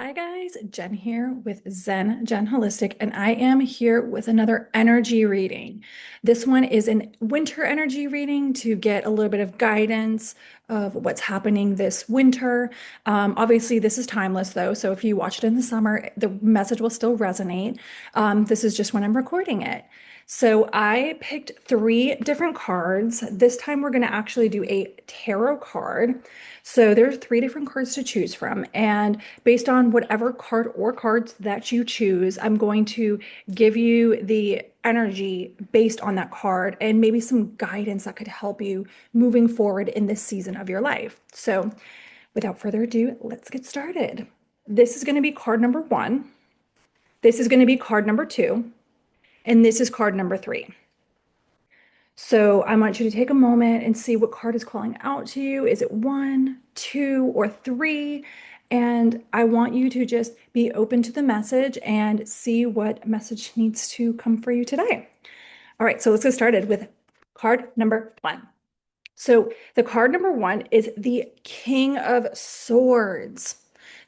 Hi guys, Jen here with Jen Holistic, and I am here with another energy reading. This one is an winter energy reading to get a little bit of guidance of what's happening this winter. Obviously, this is timeless though, so if you watch it in the summer, the message will still resonate. This is just when I'm recording it. So I picked three different cards. This time we're going to actually do a tarot card. So there's three different cards to choose from, and based on whatever card or cards that you choose, I'm going to give you the energy based on that card and maybe some guidance that could help you moving forward in this season of your life. So without further ado, let's get started. This is going to be card number one. This is going to be card number two. And this is card number three. So I want you to take a moment and see what card is calling out to you. Is it one, two, or three? And I want you to just be open to the message and see what message needs to come for you today. All right, so let's get started with card number one. So the card number one is the King of Swords.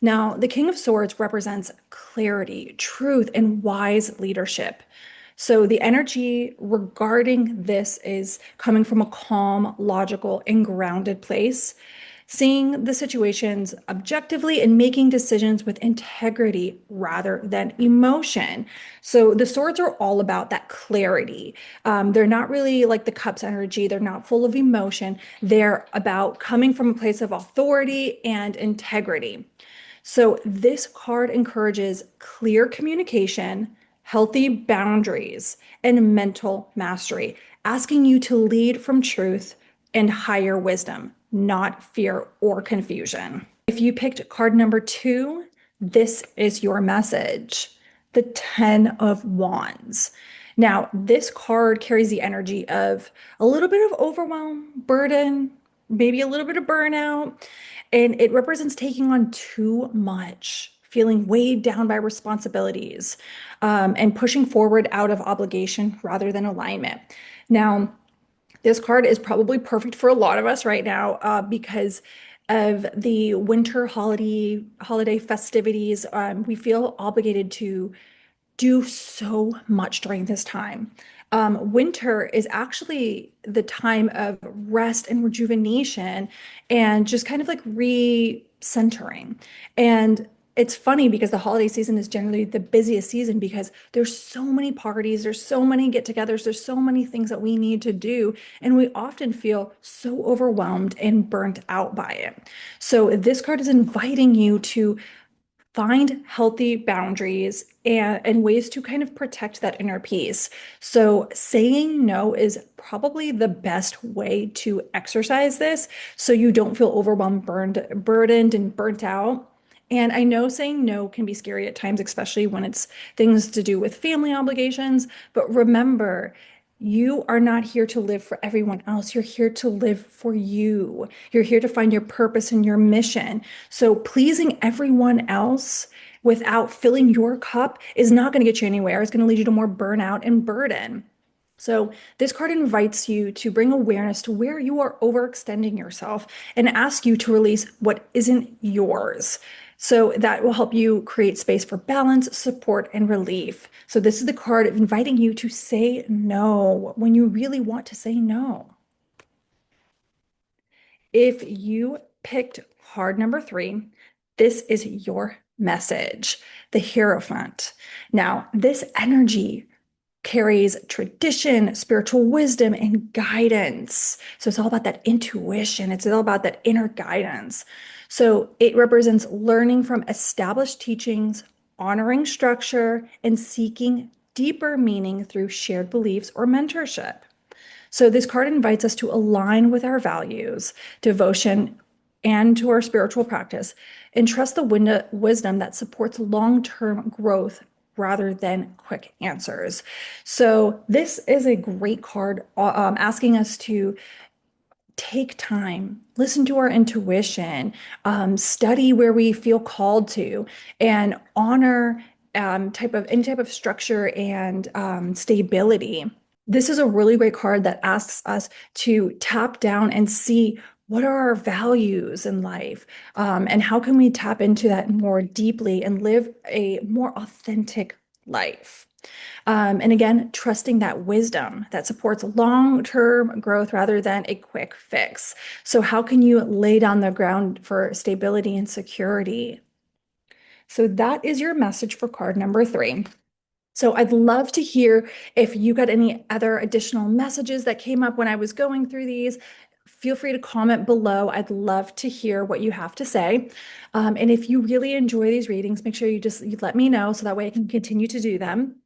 Now, the King of Swords represents clarity, truth, and wise leadership. So the energy regarding this is coming from a calm, logical, and grounded place, seeing the situations objectively and making decisions with integrity rather than emotion. So the swords are all about that clarity. They're not really like the cups energy. They're not full of emotion. They're about coming from a place of authority and integrity. So this card encourages clear communication, healthy boundaries, and mental mastery, asking you to lead from truth and higher wisdom, not fear or confusion. If you picked card number two, this is your message, the 10 of Wands. Now, this card carries the energy of a little bit of overwhelm, burden, maybe a little bit of burnout, and it represents taking on too much, feeling weighed down by responsibilities, and pushing forward out of obligation rather than alignment. Now, this card is probably perfect for a lot of us right now because of the winter holiday festivities. We feel obligated to do so much during this time. Winter is actually the time of rest and rejuvenation and just kind of like recentering. And it's funny because the holiday season is generally the busiest season because there's so many parties, there's so many get-togethers, there's so many things that we need to do, and we often feel so overwhelmed and burnt out by it. So this card is inviting you to find healthy boundaries and ways to kind of protect that inner peace. So saying no is probably the best way to exercise this so you don't feel overwhelmed, burdened, and burnt out. And I know saying no can be scary at times, especially when it's things to do with family obligations. But remember, you are not here to live for everyone else. You're here to live for you. You're here to find your purpose and your mission. So pleasing everyone else without filling your cup is not going to get you anywhere. It's going to lead you to more burnout and burden. So this card invites you to bring awareness to where you are overextending yourself and ask you to release what isn't yours. So that will help you create space for balance, support, and relief. So this is the card inviting you to say no when you really want to say no. If you picked card number three, this is your message, the Hierophant. Now, this energy carries tradition, spiritual wisdom, and guidance. So it's all about that intuition. It's all about that inner guidance. So it represents learning from established teachings, honoring structure, and seeking deeper meaning through shared beliefs or mentorship. So this card invites us to align with our values, devotion, and to our spiritual practice, and trust the wisdom that supports long-term growth rather than quick answers. So this is a great card asking us to take time, listen to our intuition, study where we feel called to, and honor any type of structure and stability. This is a really great card that asks us to tap down and see What are our values in life? And how can we tap into that more deeply and live a more authentic life? And again, trusting that wisdom that supports long-term growth rather than a quick fix. So, how can you lay down the ground for stability and security? So, that is your message for card number 3. So I'd love to hear if you got any other additional messages that came up when I was going through these. Feel free to comment below. I'd love to hear what you have to say. And if you really enjoy these readings, make sure you let me know so that way I can continue to do them.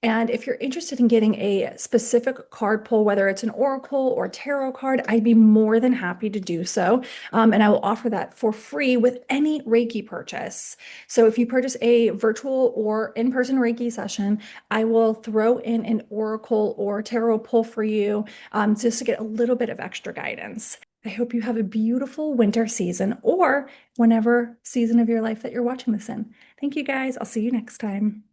And if you're interested in getting a specific card pull, whether it's an oracle or tarot card, I'd be more than happy to do so. And I will offer that for free with any Reiki purchase. So if you purchase a virtual or in-person Reiki session, I will throw in an oracle or tarot pull for you, just to get a little bit of extra guidance. I hope you have a beautiful winter season or whenever season of your life that you're watching this in. Thank you guys. I'll see you next time.